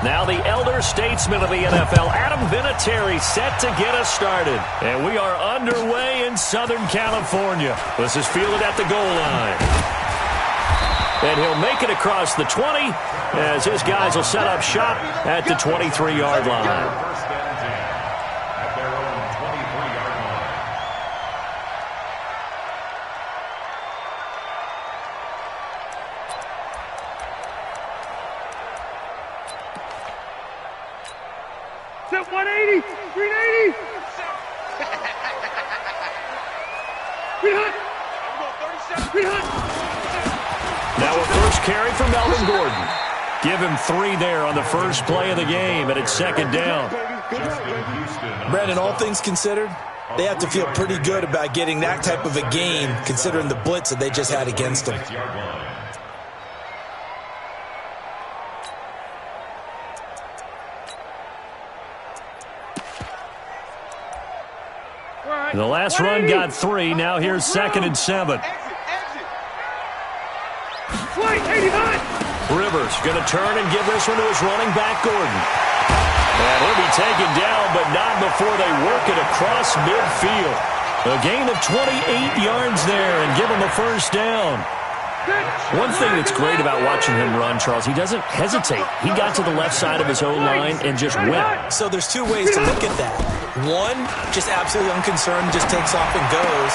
Now the elder statesman of the NFL, Adam Vinatieri, set to get us started. And we are underway in Southern California. This is fielded at the goal line. And he'll make it across the 20 as his guys will set up shop at the 23-yard line. Set 180, 380. Now a first carry for Melvin Gordon. Give him 3 there on the first play of the game, and it's second down. Brandon, all things considered, they have to feel pretty good about getting that type of a gain, considering the blitz that they just had against them. The last run got 3. Now here's 2nd and 7. Rivers going to turn and give this one to his running back, Gordon. And he'll be taken down, but not before they work it across midfield. A gain of 28 yards there and give him a first down. One thing that's great about watching him run, Charles, he doesn't hesitate. He got to the left side of his own line and just went. So there's 2 ways to look at that. One, just absolutely unconcerned, just takes off and goes.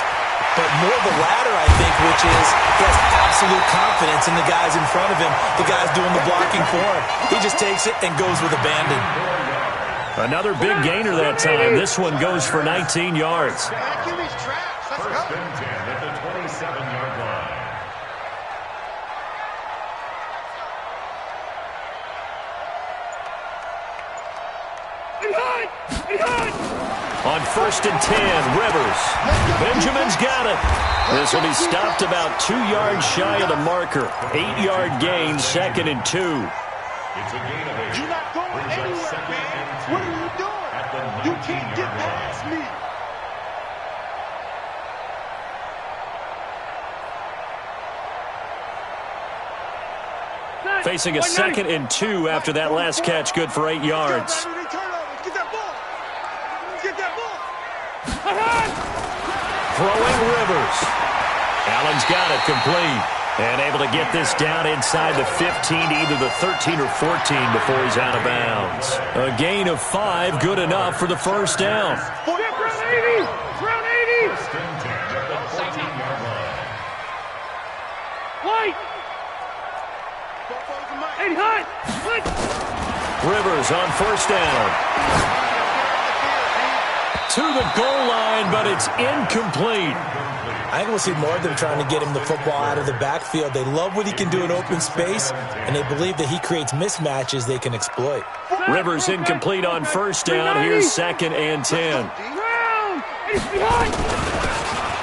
But more the latter, I think, which is he has absolute confidence in the guys in front of him, the guys doing the blocking for him. He just takes it and goes with abandon. Another big gainer that time. This one goes for 19 yards. On 1st and 10, Rivers. Benjamin's got it. This will be stopped about 2 yards shy of the marker. 8-yard gain, 2nd and 2. You're not going anywhere, man. What are you doing? You can't get past me. Facing a 2nd and 2 after that last catch, good for 8 yards. Throwing Rivers. Allen's got it complete. And able to get this down inside the 15 to either the 13 or 14 before he's out of bounds. A gain of 5, good enough for the first down. Round 80! Round 80! White! 80 high! Rivers on first down. To the goal line, but it's incomplete. I think we'll see more of them trying to get him the football out of the backfield. They love what he can do in open space, and they believe that he creates mismatches they can exploit. Rivers incomplete on first down. Here's 2nd and 10.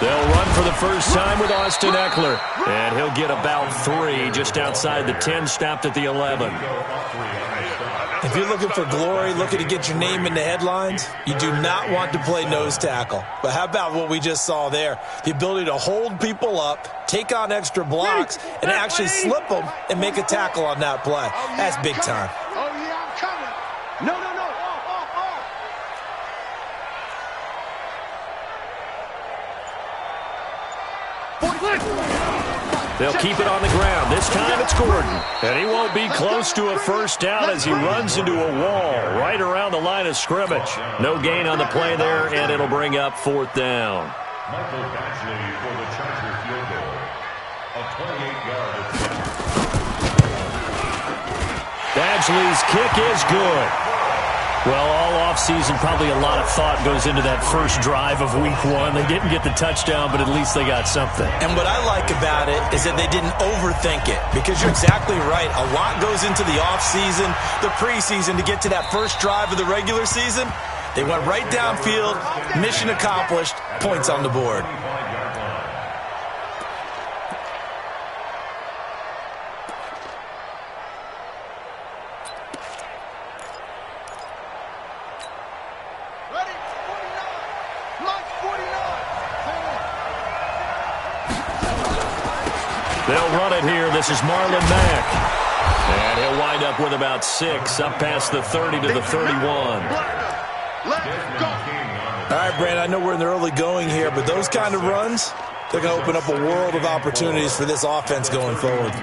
They'll run for the first time with Austin Eckler, and he'll get about 3 just outside the 10, stopped at the 11. If you're looking for glory, looking to get your name in the headlines, you do not want to play nose tackle. But how about what we just saw there? The ability to hold people up, take on extra blocks, and actually slip them and make a tackle on that play. That's big time. Oh, yeah, I'm coming. No. They'll keep it on the ground. This time it's Gordon. And he won't be close to a first down as he runs into a wall right around the line of scrimmage. No gain on the play there, and it'll bring up 4th down. Michael Badgley for the Charger field goal. A 28-yard attempt. Badgley's kick is good. Well, all offseason, probably a lot of thought goes into that first drive of week 1. They didn't get the touchdown, but at least they got something. And what I like about it is that they didn't overthink it, because you're exactly right. A lot goes into the offseason, the preseason to get to that first drive of the regular season. They went right downfield, mission accomplished, points on the board. They'll run it here. This is Marlon Mack. And he'll wind up with about 6, up past the 30 to the 31. Let's go. All right, Brandon, I know we're in the early going here, but those kind of runs, they're going to open up a world of opportunities for this offense going forward.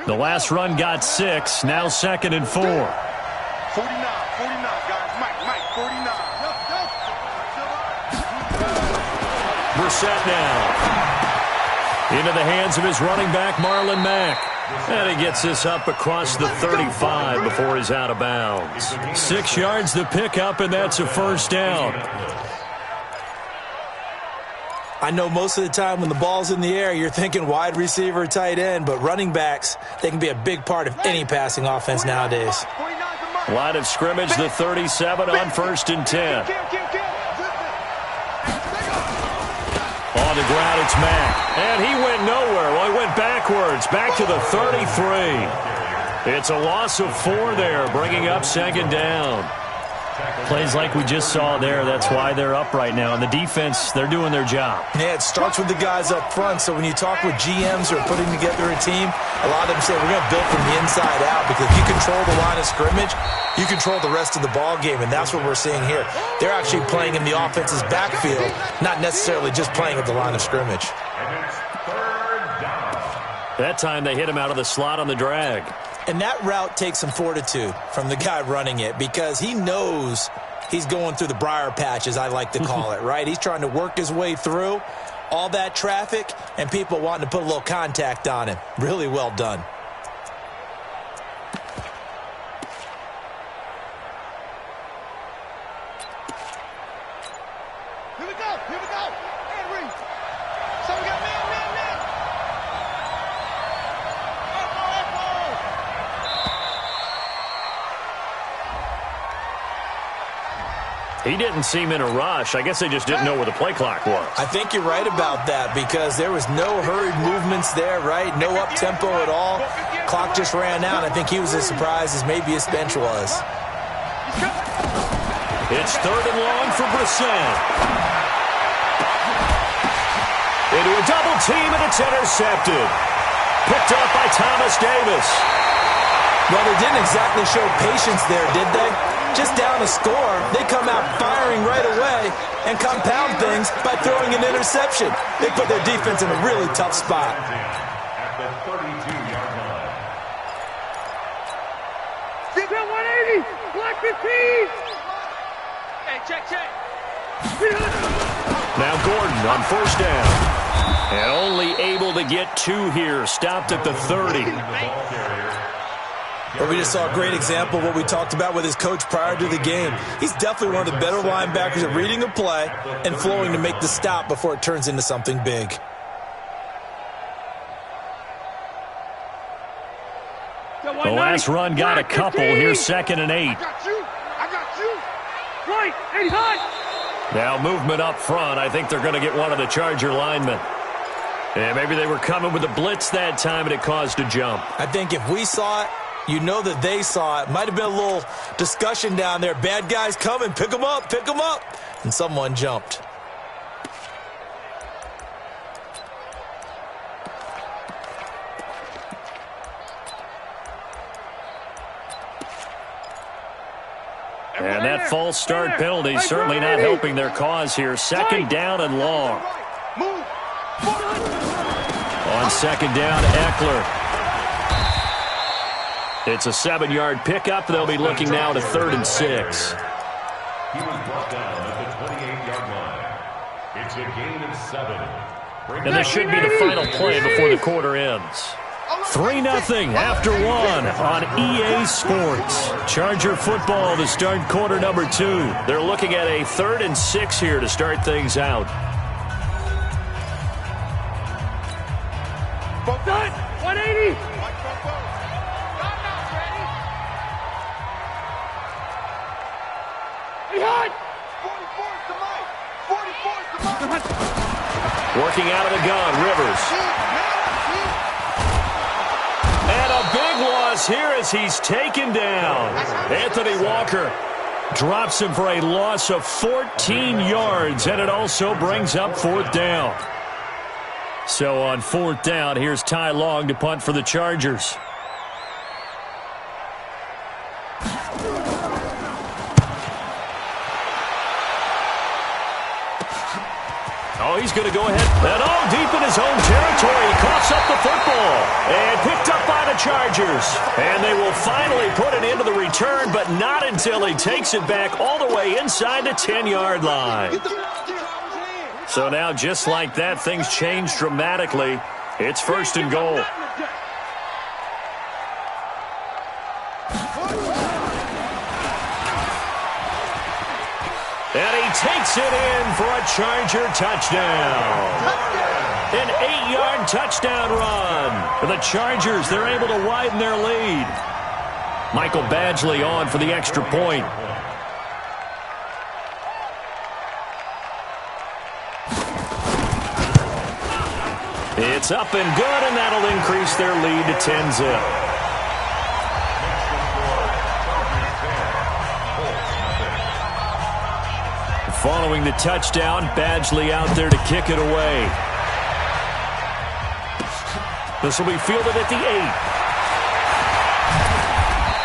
The last run got 6, now 2nd and 4. 49, guys. Mike, 49. Brissett now. Into the hands of his running back, Marlon Mack. And he gets this up across the 35 before he's out of bounds. 6 yards the pickup, and that's a first down. I know most of the time when the ball's in the air, you're thinking wide receiver, tight end, but running backs, they can be a big part of any passing offense nowadays. Line of scrimmage, the 37 on 1st and 10. On the ground, it's Mack. And he went nowhere. Well, he went backwards, back to the 33. It's a loss of 4 there, bringing up 2nd down. Plays like we just saw there. That's why they're up right now. And the defense, they're doing their job. Yeah, it starts with the guys up front. So when you talk with GMs who are putting together a team, a lot of them say we're going to build from the inside out, because if you control the line of scrimmage, you control the rest of the ball game, and that's what we're seeing here. They're actually playing in the offense's backfield, not necessarily just playing at the line of scrimmage. That time they hit him out of the slot on the drag. And that route takes some fortitude from the guy running it, because he knows he's going through the briar patch, as I like to call it, right? He's trying to work his way through all that traffic and people wanting to put a little contact on him. Really well done. Here we go. Henry. So we got man. He didn't seem in a rush. I guess they just didn't know where the play clock was. I think you're right about that, because there was no hurried movements there, right? No up-tempo at all. Clock just ran out. I think he was as surprised as maybe his bench was. It's 3rd and long for Brissett. Into a double team, and it's intercepted. Picked up by Thomas Davis. Well, they didn't exactly show patience there, did they? Just down a score, they come out firing right away and compound things by throwing an interception. They put their defense in a really tough spot. At the 32-yard line. Stick at 180. Black 15. Hey, check. Now Gordon on 1st down. And only able to get 2 here. Stopped at the 30. Well, we just saw a great example of what we talked about with his coach prior to the game. He's definitely one of the better linebackers at reading a play and flowing to make the stop before it turns into something big. The last run got a couple. Here's 2nd and 8. I got you. Right, and high. Now movement up front. I think they're going to get one of the Charger linemen. And maybe they were coming with a blitz that time, and it caused a jump. I think if we saw it, you know that they saw it. Might have been a little discussion down there. Bad guys coming. Pick them up. And someone jumped. And that false start penalty certainly not helping their cause here. 2nd down and long. On 2nd down, Eckler. It's a 7-yard pickup. They'll be looking now to 3rd and 6. He was brought down at the 28-yard line. It's a gain of 7. And this should be the final play before the quarter ends. 3-0 after 1 on EA Sports. Charger football to start quarter number 2. They're looking at a 3rd and 6 here to start things out. Both done. 180. Working out of the gun, Rivers. And a big loss here as he's taken down. Anthony Walker drops him for a loss of 14 yards, and it also brings up 4th down. So on 4th down, here's Ty Long to punt for the Chargers. Oh, he's going to go ahead. And deep in his own territory. He coughs up the football. And picked up by the Chargers. And they will finally put it into the return, but not until he takes it back all the way inside the 10-yard line. So now, just like that, things change dramatically. It's 1st and goal. And he takes it in for a Charger touchdown. An 8-yard touchdown run. The Chargers, they're able to widen their lead. Michael Badgley on for the extra point. It's up and good, and that'll increase their lead to 10-zip. Following the touchdown, Badgley out there to kick it away. This will be fielded at the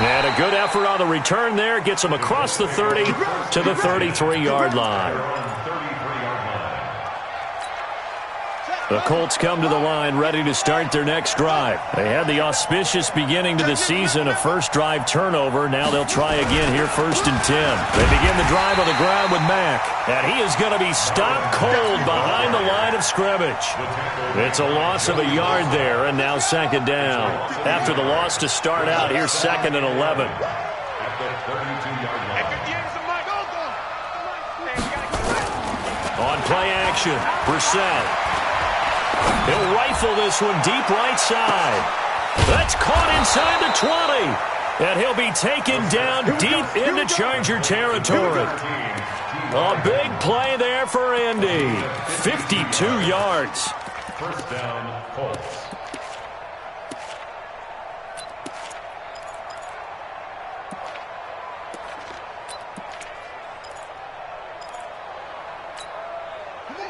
8. And a good effort on the return there. Gets him across the 30 to the 33-yard line. The Colts come to the line ready to start their next drive. They had the auspicious beginning to the season, a first drive turnover. Now they'll try again here, 1st and 10. They begin the drive on the ground with Mack. And he is going to be stopped cold behind the line of scrimmage. It's a loss of a yard there, and now 2nd down. After the loss to start out, here's 2nd and 11. On play action, Brissett. He'll rifle this one deep right side. That's caught inside the 20. And he'll be taken down deep into Charger territory. A big play there for Indy. 52 yards. 1st down, Colts.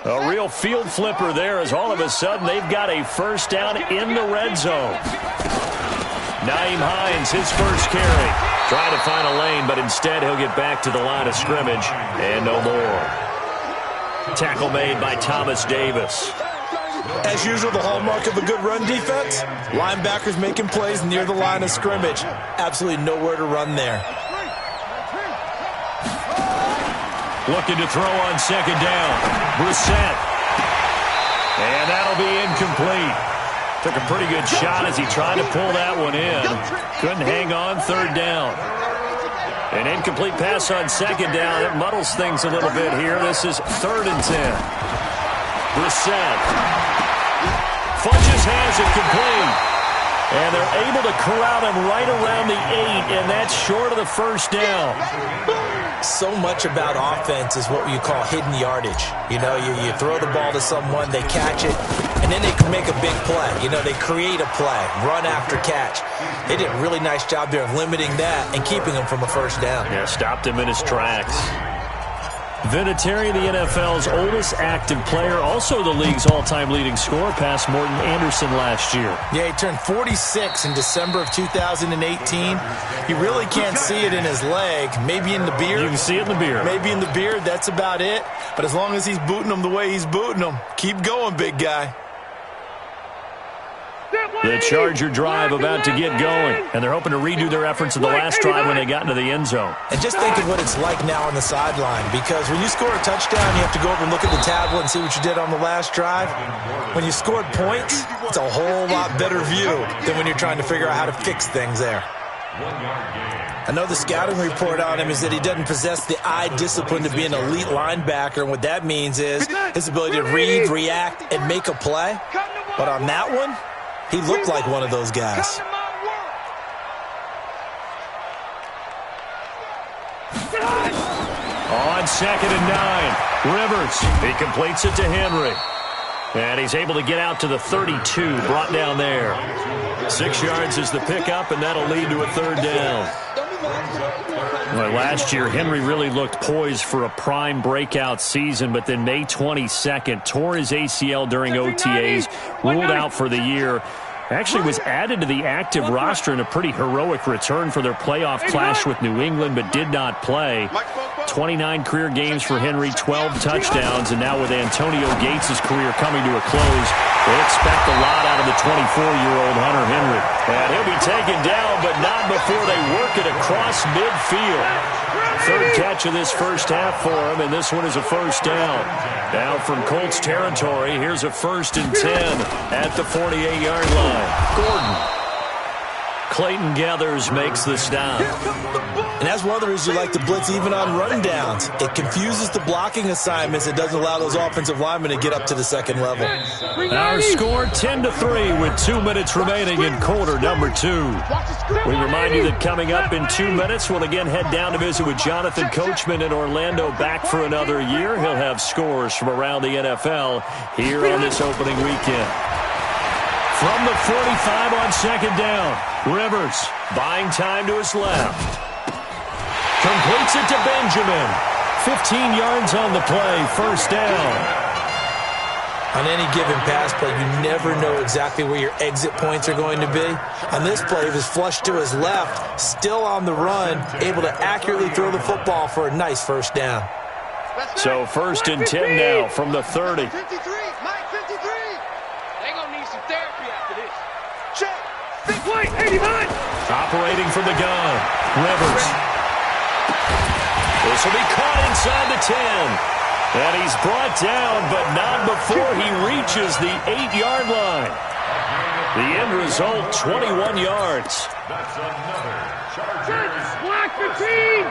A real field flipper there as all of a sudden they've got a 1st down in the red zone. Nyheim Hines, his first carry. Trying to find a lane, but instead he'll get back to the line of scrimmage. And no more. Tackle made by Thomas Davis. As usual, the hallmark of a good run defense, linebackers making plays near the line of scrimmage. Absolutely nowhere to run there. Looking to throw on 2nd down. Brissett. And that'll be incomplete. Took a pretty good shot as he tried to pull that one in. Couldn't hang on 3rd down. An incomplete pass on 2nd down. It muddles things a little bit here. This is 3rd and 10. Brissett. Funches has it complete. And they're able to corral him right around the 8, and that's short of the 1st down. So much about offense is what you call hidden yardage. You know, you throw the ball to someone, they catch it, and then they can make a big play. You know, they create a play, run after catch. They did a really nice job there of limiting that and keeping him from a 1st down. Yeah, stopped him in his tracks. Vinatieri, the NFL's oldest active player, also the league's all-time leading scorer, past Morton Anderson last year. Yeah, he turned 46 in December of 2018. You really can't see it in his leg, maybe in the beard. You can see it in the beard. Maybe in the beard, that's about it. But as long as he's booting them the way he's booting them, keep going, big guy. The Charger drive about to get going, and they're hoping to redo their efforts in the last drive when they got into the end zone. And just think of what it's like now on the sideline, because when you score a touchdown, you have to go over and look at the tablet and see what you did on the last drive. When you scored points, it's a whole lot better view than when you're trying to figure out how to fix things there. I know the scouting report on him is that he doesn't possess the eye discipline to be an elite linebacker, and what that means is his ability to read, react, and make a play. But on that one, he looked like one of those guys. On 2nd and 9, Rivers. He completes it to Henry. And he's able to get out to the 32, brought down there. 6 yards is the pickup, and that'll lead to a 3rd down. Well, last year, Henry really looked poised for a prime breakout season, but then May 22nd, tore his ACL during OTAs, ruled out for the year. Actually was added to the active roster in a pretty heroic return for their playoff clash with New England, but did not play. 29 career games for Henry, 12 touchdowns, and now with Antonio Gates' career coming to a close, they expect a lot out of the 24-year-old Hunter Henry. And he'll be taken down, but not before they work it across midfield. Third catch of this first half for him, and this one is a first down. Now from Colts territory, here's a 1st and 10 at the 48-yard line. Gordon. Clayton Gathers makes the stop. And that's one of the reasons you like to blitz even on rundowns. It confuses the blocking assignments. It doesn't allow those offensive linemen to get up to the second level. Our score 10-3 with 2 minutes remaining in quarter number 2. We remind you that coming up in 2 minutes, we'll again head down to visit with Jonathan Coachman in Orlando, back for another year. He'll have scores from around the NFL here on this opening weekend. From the 45 on second down, Rivers buying time to his left. Completes it to Benjamin. 15 yards on the play, first down. On any given pass play, you never know exactly where your exit points are going to be. On this play, he was flushed to his left, still on the run, able to accurately throw the football for a nice first down. So 1st and 10 now from the 30. 53, Mike 53. They gonna need some therapy after this. Check. Big play, 89. Operating from the gun, Rivers. This will be caught inside the 10. And he's brought down, but not before he reaches the 8-yard line. The end result, 21 yards. That's another Chargers. Black 15.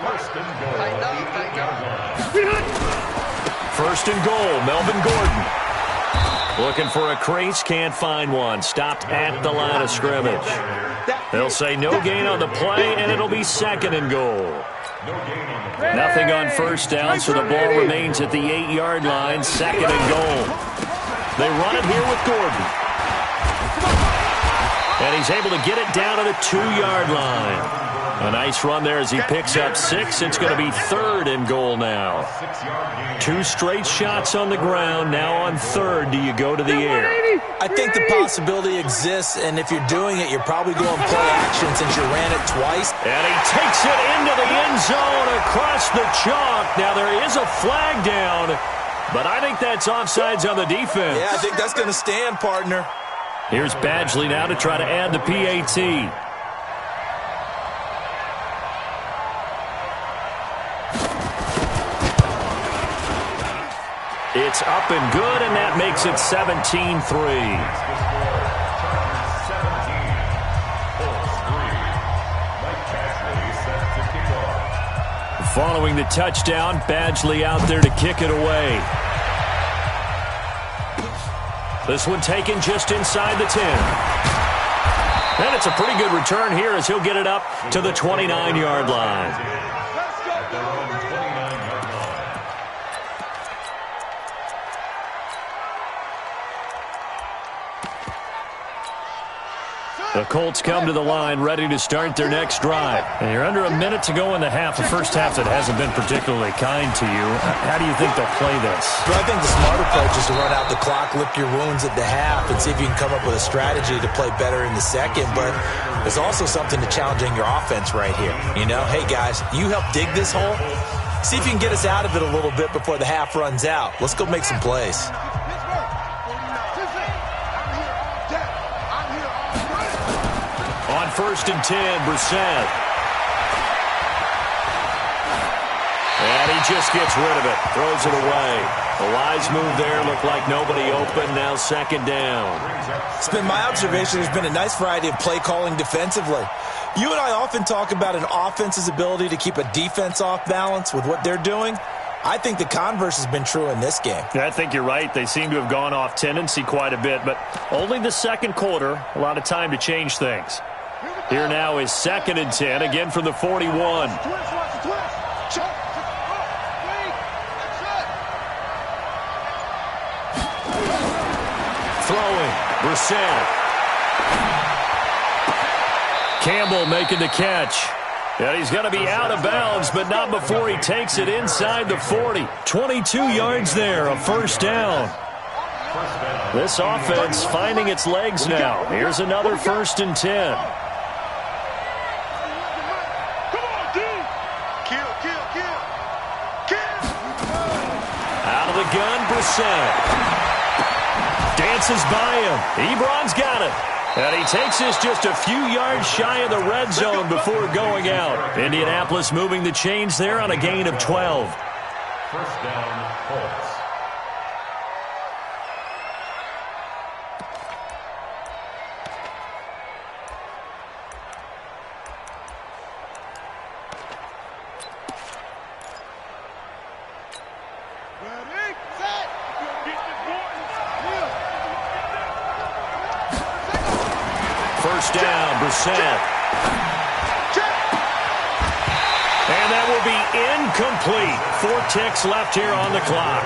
First and goal. 8-yard line. 1st and goal, Melvin Gordon. Looking for a crease, can't find one. Stopped at the line of scrimmage. They'll say no gain on the play, and it'll be 2nd and goal. Nothing on first down, so the ball remains at the 8-yard line, 2nd and goal. They run it here with Gordon. And he's able to get it down to the 2-yard line. A nice run there as he picks up 6. It's going to be 3rd and goal now. 2 straight shots on the ground. Now on 3rd, do you go to the air? I think the possibility exists, and if you're doing it, you're probably going play action since you ran it twice. And he takes it into the end zone across the chalk. Now there is a flag down, but I think that's offsides on the defense. Yeah, I think that's going to stand, partner. Here's Badgley now to try to add the PAT. It's up and good, and that makes it 17-3. Following the touchdown, Badgley out there to kick it away. This one taken just inside the 10. And it's a pretty good return here as he'll get it up to the 29-yard line. The Colts come to the line ready to start their next drive. And you're under a minute to go in the half, a first half that hasn't been particularly kind to you. How do you think they'll play this? Well, I think the smart approach is to run out the clock, lick your wounds at the half, and see if you can come up with a strategy to play better in the second. But there's also something to challenging your offense right here. You know, hey, guys, you help dig this hole. See if you can get us out of it a little bit before the half runs out. Let's go make some plays. On 1st and 10, Brissett. And he just gets rid of it, throws it away. A wise move there, looked like nobody open, now 2nd down. It's been my observation there's been a nice variety of play calling defensively. You and I often talk about an offense's ability to keep a defense off balance with what they're doing. I think the converse has been true in this game. Yeah, I think you're right. They seem to have gone off tendency quite a bit, but only the second quarter, a lot of time to change things. Here now is 2nd and 10, again from the 41. Throwing, Brissett. Campbell making the catch. And he's going to be out of bounds, but not before he takes it inside the 40. 22 yards there, a first down. This offense finding its legs now. Here's another 1st and 10. Out of the gun, Brissett. Dances by him. Ebron's got it. And he takes this just a few yards shy of the red zone before going out. Indianapolis moving the chains there on a gain of 12. First down, Colts. First down, Brissett. And that will be incomplete. 4 ticks left here on the clock.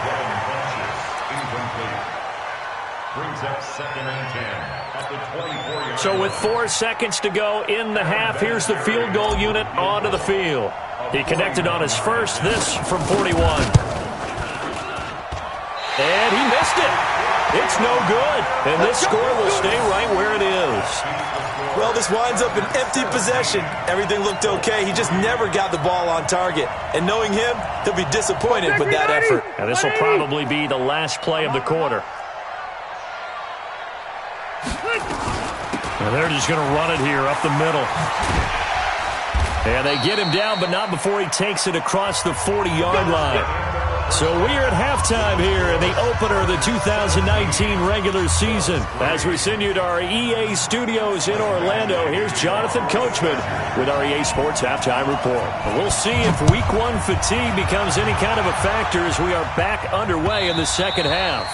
Brings up 2nd and 10 at the 24-yard. So with 4 seconds to go in the half, here's the field goal unit onto the field. He connected on his first, this from 41. And he missed it. It's no good. And this score will stay right where it is. Well, this winds up an empty possession. Everything looked okay. He just never got the ball on target. And knowing him, he'll be disappointed with that effort. And this will probably be the last play of the quarter. And they're just going to run it here up the middle. And they get him down, but not before he takes it across the 40-yard line. So we are at halftime here in the opener of the 2019 regular season. As we send you to our EA studios in Orlando, here's Jonathan Coachman with our EA Sports Halftime Report. We'll see if Week 1 fatigue becomes any kind of a factor as we are back underway in the second half.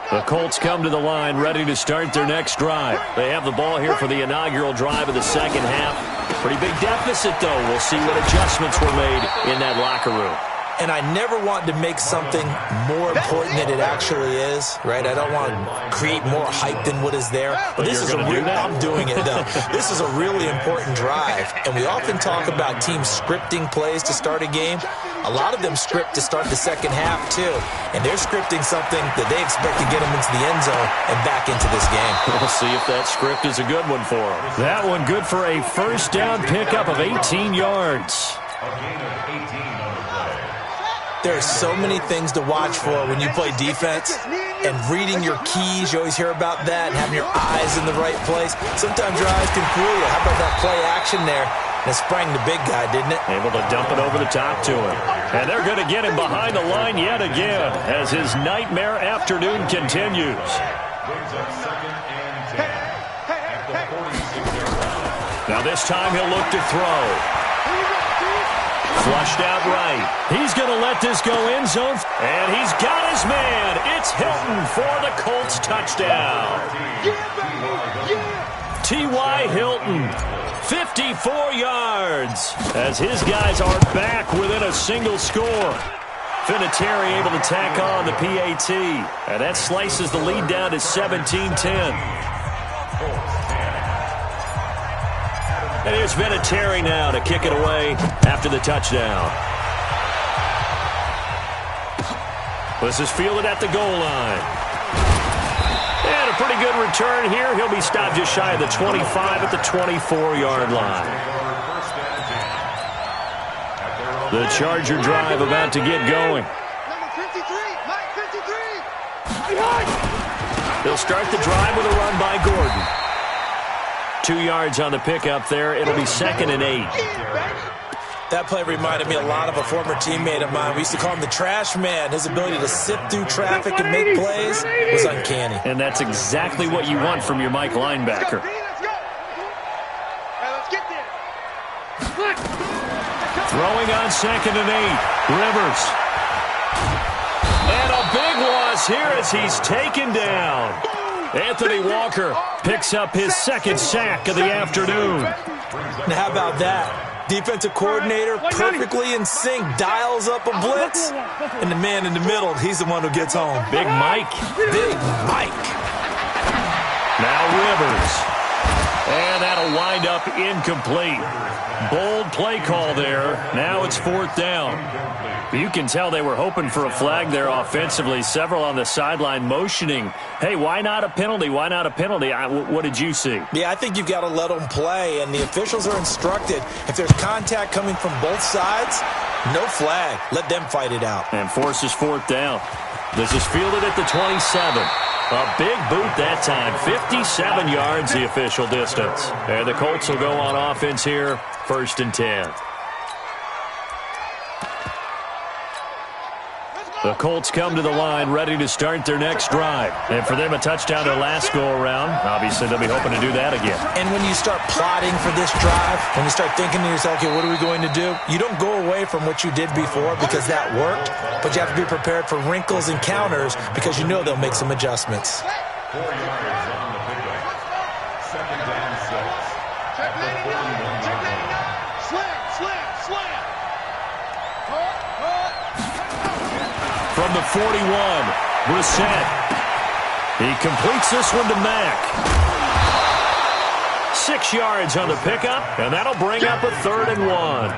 The Colts come to the line ready to start their next drive. They have the ball here for the inaugural drive of the second half. Pretty big deficit, though. We'll see what adjustments were made in that locker room. And I never want to make something more important than it actually is, right? I don't want to create more hype than what is there. But this is I'm doing it, though. This is a really important drive. And we often talk about teams scripting plays to start a game. A lot of them script to start the second half, too. And they're scripting something that they expect to get them into the end zone and back into this game. We'll see if that script is a good one for them. That one good for a first down pickup of 18 yards. A gain of 18 on the play. There's so many things to watch for when you play defense, and reading your keys, you always hear about that, and having your eyes in the right place. Sometimes your eyes can fool you. How about that play action there? And it sprang the big guy, didn't it? Able to dump it over the top to him. And they're going to get him behind the line yet again as his nightmare afternoon continues. Brings up 2nd and 10 at the 46-yard line. Now this time he'll look to throw. Flushed out right. He's going to let this go end zone. And he's got his man. It's Hilton for the Colts touchdown. T.Y. Hilton, 54 yards, as his guys are back within a single score. Vinatieri able to tack on the PAT. And that slices the lead down to 17-10. And here's Vinatieri now to kick it away after the touchdown. This is fielded at the goal line. And a pretty good return here. He'll be stopped just shy of the 25 at the 24-yard line. The Charger drive about to get going. They'll start the drive with a run by Gordon. 2 yards on the pickup there. It'll be 2nd and 8. That play reminded me a lot of a former teammate of mine. We used to call him the trash man. His ability to sift through traffic and make plays was uncanny. And that's exactly what you want from your Mike linebacker. Throwing on 2nd and 8. Rivers. And a big loss here as he's taken down. Anthony Walker picks up his 2nd sack of the afternoon. Now, how about that? Defensive coordinator, perfectly in sync, dials up a blitz, and the man in the middle, he's the one who gets home. Big Mike. Big Mike. Now Rivers. And that'll wind up incomplete. Bold play call there. Now it's 4th down. You can tell they were hoping for a flag there offensively. Several on the sideline motioning, hey, why not a penalty? Why not a penalty? What did you see? Yeah, I think you've got to let them play, and the officials are instructed. If there's contact coming from both sides, no flag. Let them fight it out. And forces 4th down. This is fielded at the 27. A big boot that time. 57 yards the official distance. And the Colts will go on offense here, 1st and 10. The Colts come to the line ready to start their next drive. And for them, a touchdown their last go-around. Obviously, they'll be hoping to do that again. And when you start plotting for this drive, when you start thinking to yourself, okay, what are we going to do? You don't go away from what you did before because that worked, but you have to be prepared for wrinkles and counters because you know they'll make some adjustments. 4 yards on the pickup. 2nd down 6. At the 41-yard line. Slam. From the 41, Brissett. He completes this one to Mack. 6 yards on the pickup, and that'll bring up a 3rd and 1.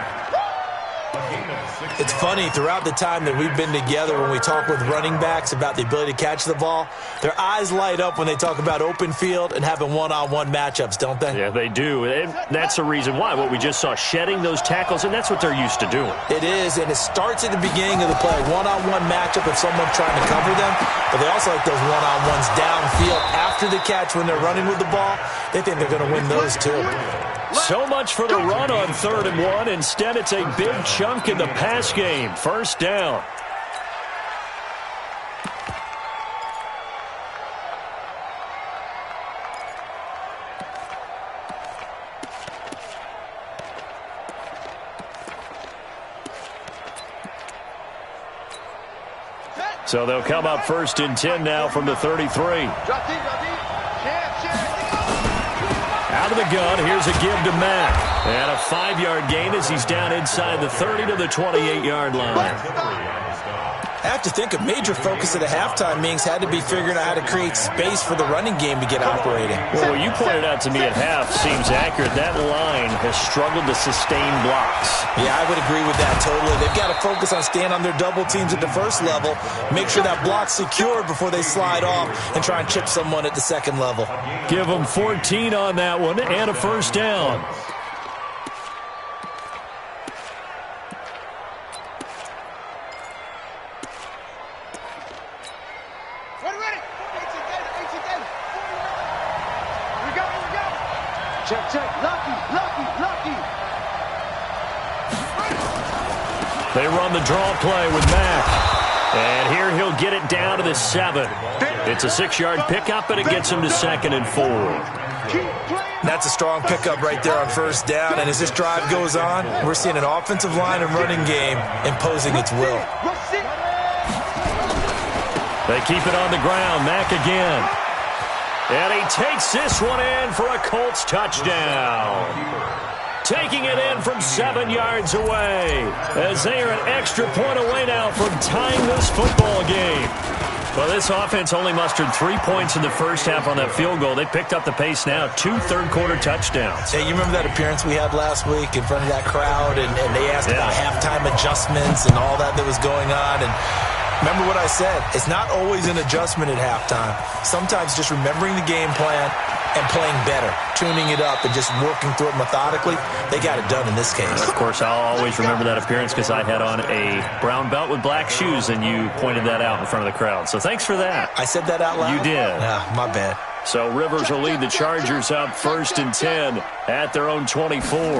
It's funny, throughout the time that we've been together, when we talk with running backs about the ability to catch the ball, their eyes light up when they talk about open field and having one-on-one matchups, don't they? Yeah, they do. And that's the reason why. What we just saw, shedding those tackles, and that's what they're used to doing. It is, and it starts at the beginning of the play. One-on-one matchup if someone's trying to cover them, but they also like those one-on-ones downfield after the catch when they're running with the ball. They think they're going to win those too. So much for the run on 3rd and 1. Instead, it's a big chunk in the pass game. 1st down. So they'll come up 1st and 10 now from the 33. Out of the gun, here's a give to Mack. And a 5-yard gain as he's down inside the 30 to the 28-yard line. I have to think a major focus of the halftime meetings had to be figuring out how to create space for the running game to get operating. Well, what you pointed out to me at half seems accurate. That line has struggled to sustain blocks. Yeah, I would agree with that totally. They've got to focus on staying on their double teams at the first level, make sure that block's secured before they slide off and try and chip someone at the second level. Give them 14 on that one and a 1st down. Lucky. They run the draw play with Mack. And here he'll get it down to the 7. It's a 6-yard pickup, and it gets him to 2nd and 4. That's a strong pickup right there on 1st down. And as this drive goes on, we're seeing an offensive line and running game imposing its will. They keep it on the ground. Mack again. And he takes this one in for a Colts touchdown. Taking it in from 7 yards away, as they are an extra point away now from tying this football game. Well, this offense only mustered 3 points in the first half on that field goal. They picked up the pace now, 2 third-quarter touchdowns. Hey, you remember that appearance we had last week in front of that crowd, and they asked about halftime adjustments and all that was going on, and remember what I said. It's not always an adjustment at halftime. Sometimes just remembering the game plan and playing better, tuning it up and just working through it methodically. They got it done in this case. Of course, I'll always remember that appearance because I had on a brown belt with black shoes, and you pointed that out in front of the crowd. So thanks for that. I said that out loud? You did. Yeah, my bad. So Rivers will lead the Chargers up 1st and 10 at their own 24.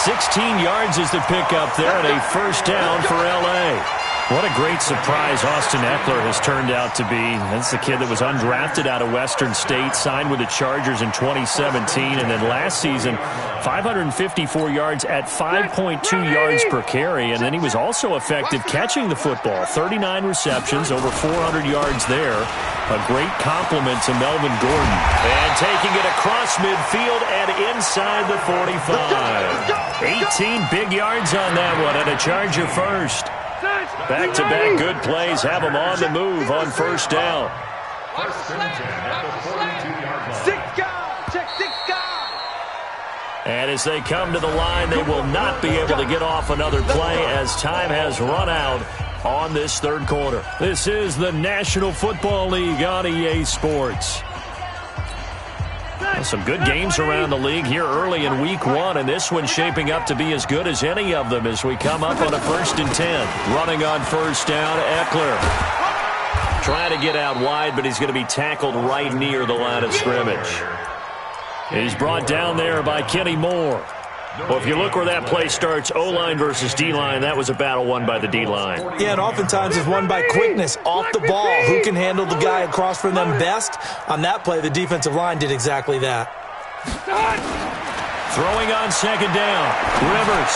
16 yards is the pickup there, and a 1st down for L.A. What a great surprise Austin Eckler has turned out to be. That's the kid that was undrafted out of Western State, signed with the Chargers in 2017, and then last season, 554 yards at 5.2 yards per carry, and then he was also effective catching the football. 39 receptions, over 400 yards there. A great compliment to Melvin Gordon. And taking it across midfield and inside the 45. 18 big yards on that one, and a Charger first. Back-to-back good plays have them on the move on first down. And as they come to the line, they will not be able to get off another play as time has run out on this third quarter. This is the National Football League on EA Sports. Some good games around the league here early in week one, and this one's shaping up to be as good as any of them as we come up on a 1st and 10. Running on first down, Eckler. Trying to get out wide, but he's going to be tackled right near the line of scrimmage. He's brought down there by Kenny Moore. Well, if you look where that play starts, O-line versus D-line, that was a battle won by the D-line. Yeah, and oftentimes it's won by quickness, off the ball. Who can handle the guy across from them best? On that play, the defensive line did exactly that. Throwing on second down. Rivers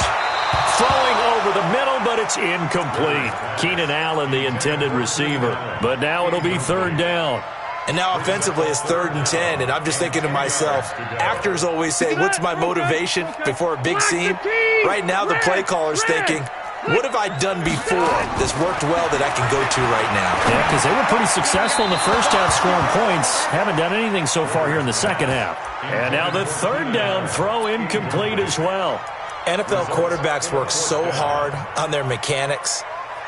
throwing over the middle, but it's incomplete. Keenan Allen, the intended receiver. But now it'll be third down. And now offensively it's 3rd and 10, and I'm just thinking to myself, actors always say, what's my motivation before a big scene? Right now the play caller's thinking, what have I done before that's worked well that I can go to right now? Yeah, because they were pretty successful in the first half scoring points. Haven't done anything so far here in the second half. And now the third down throw incomplete as well. NFL quarterbacks work so hard on their mechanics,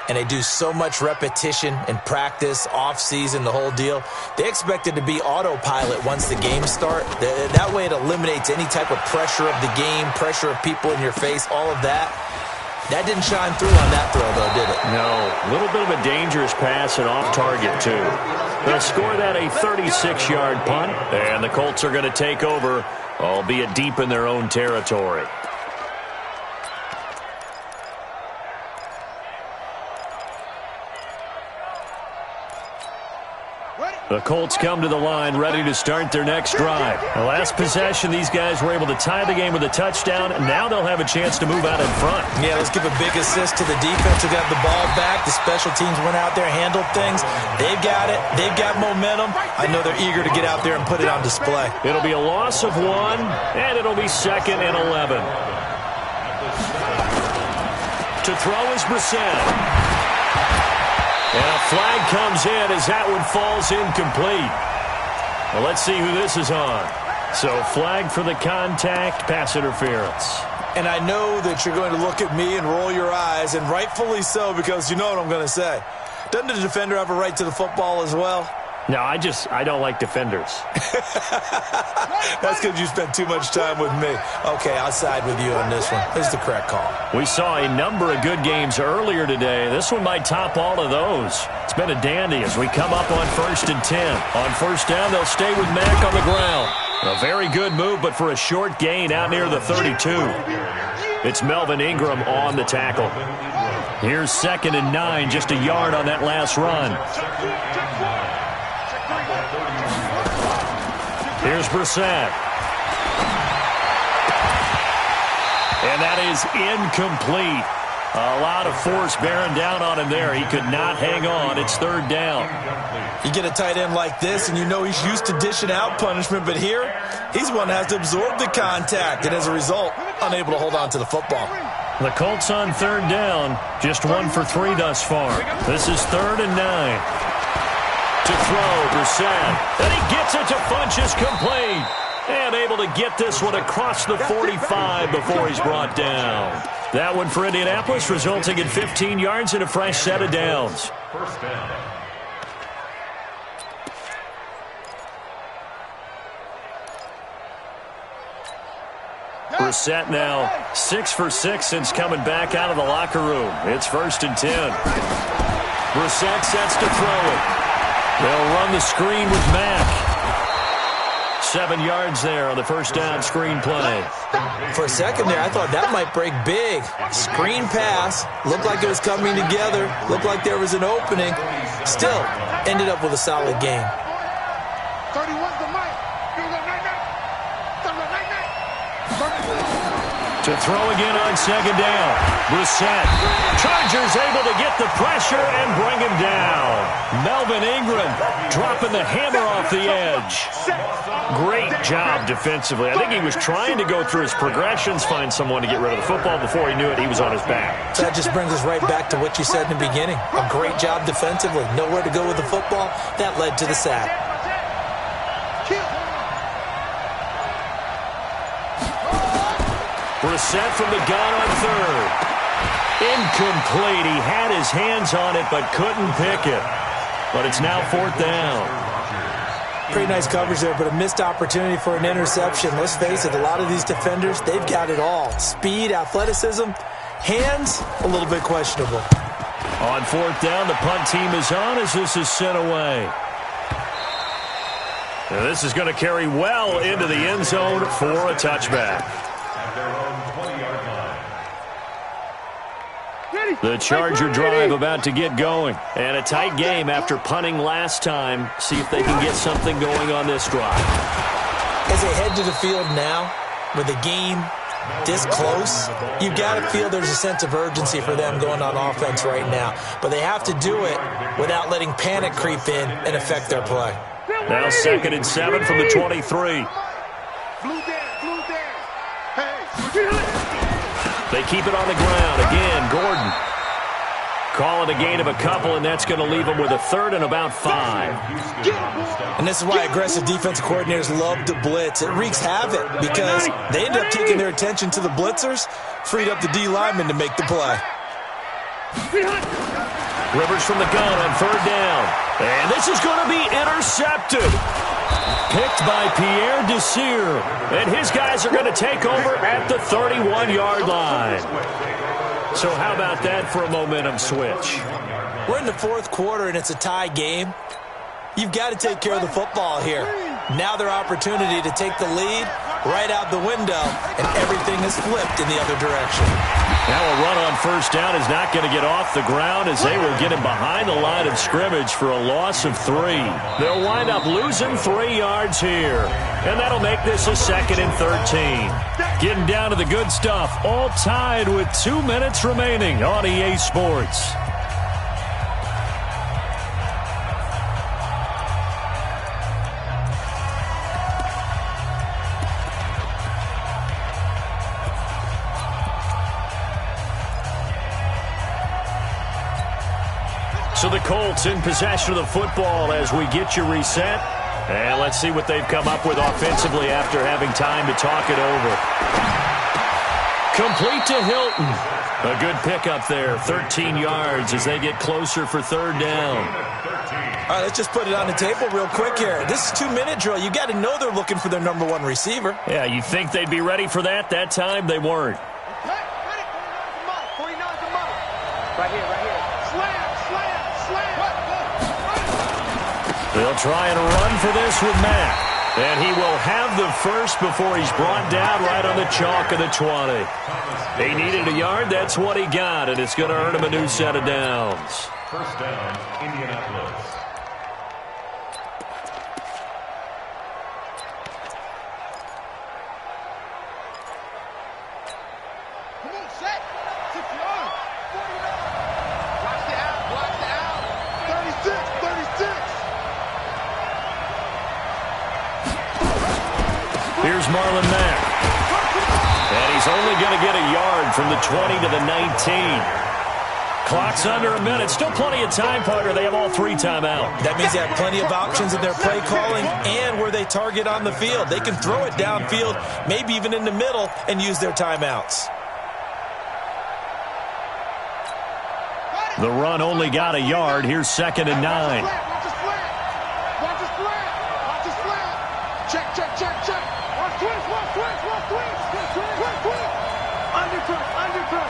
and they do so much repetition and practice, off-season, the whole deal. They expect it to be autopilot once the games start. That way it eliminates any type of pressure of the game, pressure of people in your face, all of that. That didn't shine through on that throw, though, did it? No. A little bit of a dangerous pass and off target, too. They'll score that a 36-yard punt, and the Colts are going to take over, albeit deep in their own territory. The Colts come to the line ready to start their next drive. The last possession, these guys were able to tie the game with a touchdown, and now they'll have a chance to move out in front. Yeah, let's give a big assist to the defense who got the ball back. The special teams went out there, handled things. They've got it. They've got momentum. I know they're eager to get out there and put it on display. It'll be a loss of 1, and it'll be 2nd and 11. To throw is Brissett. And a flag comes in as that one falls incomplete. Well, let's see who this is on. So, flag for the contact, pass interference. And I know that you're going to look at me and roll your eyes, and rightfully so, because you know what I'm going to say. Doesn't the defender have a right to the football as well? No, I don't like defenders. That's because you spent too much time with me. Okay, I'll side with you on this one. This is the correct call. We saw a number of good games earlier today. This one might top all of those. It's been a dandy as we come up on 1st and 10. On first down, they'll stay with Mack on the ground. A very good move, but for a short gain out near the 32. It's Melvin Ingram on the tackle. Here's 2nd and 9, just a yard on that last run. Here's Brissett. And that is incomplete. A lot of force bearing down on him there. He could not hang on. It's 3rd down. You get a tight end like this, and you know he's used to dishing out punishment, but here, he's the one that has to absorb the contact, and as a result, unable to hold on to the football. The Colts on 3rd down, just 1 for 3 thus far. This is 3rd and 9. To throw, Brissett. And he gets it to Funchess, complete. And able to get this one across the 45 before he's brought down. That one for Indianapolis, resulting in 15 yards and a fresh set of downs. First down. Brissett now 6 for 6 since coming back out of the locker room. It's 1st and 10. Brissett sets to throw it. They'll run the screen with Mack. 7 yards there on the first down screen play. For a second there, I thought that might break big. Screen pass. Looked like it was coming together. Looked like there was an opening. Still, ended up with a solid game. 31's the mic. To throw again on second down. Brissett. Chargers able to get the pressure and bring him down. Melvin Ingram dropping the hammer off the edge. Great job defensively. I think he was trying to go through his progressions, find someone to get rid of the football. Before he knew it, he was on his back. So that just brings us right back to what you said in the beginning. A great job defensively. Nowhere to go with the football. That led to the sack. Brissett from the gun on third. Incomplete. He had his hands on it but couldn't pick it. But it's now fourth down. Pretty nice coverage there, but a missed opportunity for an interception. Let's face it, a lot of these defenders, they've got it all. Speed, athleticism, hands, a little bit questionable. On fourth down, the punt team is on as this is sent away. Now this is going to carry well into the end zone for a touchback. The Charger drive about to get going. And a tight game after punting last time. See if they can get something going on this drive. As they head to the field now, with the game this close, you've got to feel there's a sense of urgency for them going on offense right now. But they have to do it without letting panic creep in and affect their play. Now 2nd and 7 from the 23. They keep it on the ground. Again, Gordon. Calling a gain of a couple, and that's going to leave them with a 3rd and about 5. And this is why aggressive defensive coordinators love to blitz. It wreaks havoc because they end up taking their attention to the blitzers, freed up the D linemen to make the play. Rivers from the gun on 3rd down. And this is going to be intercepted. Picked by Pierre Desir. And his guys are going to take over at the 31-yard line. So how about that for a momentum switch? We're in the 4th quarter, and it's a tie game. You've got to take care of the football here. Now their opportunity to take the lead right out the window, and everything is flipped in the other direction. Now a run on 1st down is not going to get off the ground as they will get him behind the line of scrimmage for a loss of 3. They'll wind up losing 3 yards here. And that'll make this a 2nd and 13. Getting down to the good stuff, all tied with 2 minutes remaining on EA Sports. So the Colts in possession of the football as we get you reset. And let's see what they've come up with offensively after having time to talk it over. Complete to Hilton. A good pickup there, 13 yards as they get closer for 3rd down. All right, let's just put it on the table real quick here. This is 2-minute drill. You got to know they're looking for their number 1 receiver. Yeah, you think they'd be ready for that? That time they weren't. Right here. Slam. They'll try and run for this with Matt. And he will have the first before he's brought down right on the chalk of the 20. He needed a yard. That's what he got, and it's going to earn him a new set of downs. 1st down, Indianapolis. Come on, set. 6 yards. 49. Watch the out. 36. Here's Marlon Mack. And he's only going to get a yard from the 20 to the 19. Clock's under a minute. Still plenty of time, partner. They have all 3 timeout. That means they have plenty of options in their play calling and where they target on the field. They can throw it downfield, maybe even in the middle, and use their timeouts. The run only got a yard. Here's 2nd and 9. Watch the slant. Check. Watch twist. Undercut.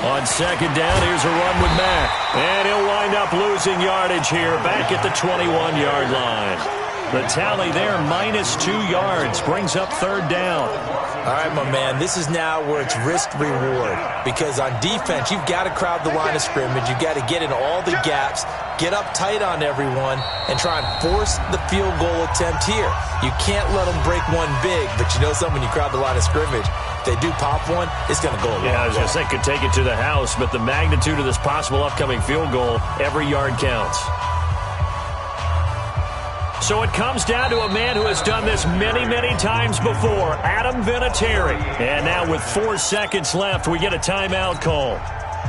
On 2nd down, here's a run with Mack. And he'll wind up losing yardage here back at the 21-yard line. The tally there, -2 yards, brings up 3rd down. All right, my man, this is now where it's risk-reward, because on defense, you've got to crowd the line of scrimmage. You've got to get in all the gaps, get up tight on everyone, and try and force the field goal attempt here. You can't let them break one big, but you know something, when you crowd the line of scrimmage, if they do pop one, it's going to go a long way. I was going to say, could take it to the house, but the magnitude of this possible upcoming field goal, every yard counts. So it comes down to a man who has done this many, many times before, Adam Vinatieri. And now with 4 seconds left, we get a timeout call.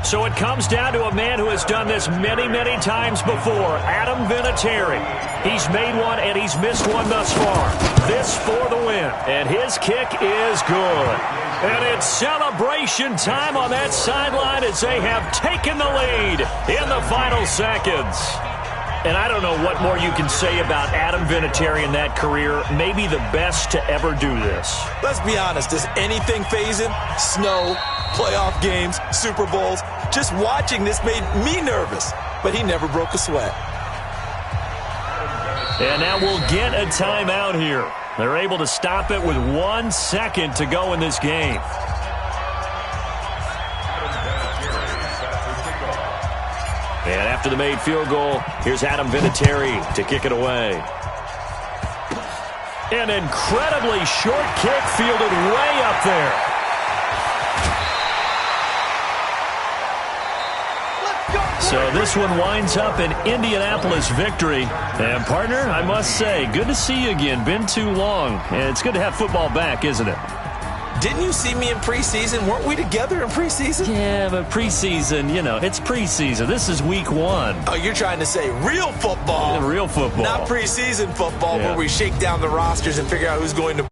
So it comes down to a man who has done this many, many times before, Adam Vinatieri. He's made one and he's missed one thus far. This for the win. And his kick is good. And it's celebration time on that sideline as they have taken the lead in the final seconds. And I don't know what more you can say about Adam Vinatieri in that career. Maybe the best to ever do this. Let's be honest. Does anything faze him? Snow, playoff games, Super Bowls. Just watching this made me nervous. But he never broke a sweat. And now we'll get a timeout here. They're able to stop it with 1 second to go in this game. And after the made field goal, here's Adam Vinatieri to kick it away. An incredibly short kick fielded way up there. So this one winds up an Indianapolis victory. And, partner, I must say, good to see you again. Been too long. And it's good to have football back, isn't it? Didn't you see me in preseason? Weren't we together in preseason? Yeah, but preseason, you know, it's preseason. This is week 1. Oh, you're trying to say real football. Yeah, real football. Not preseason football, yeah, where we shake down the rosters and figure out who's going to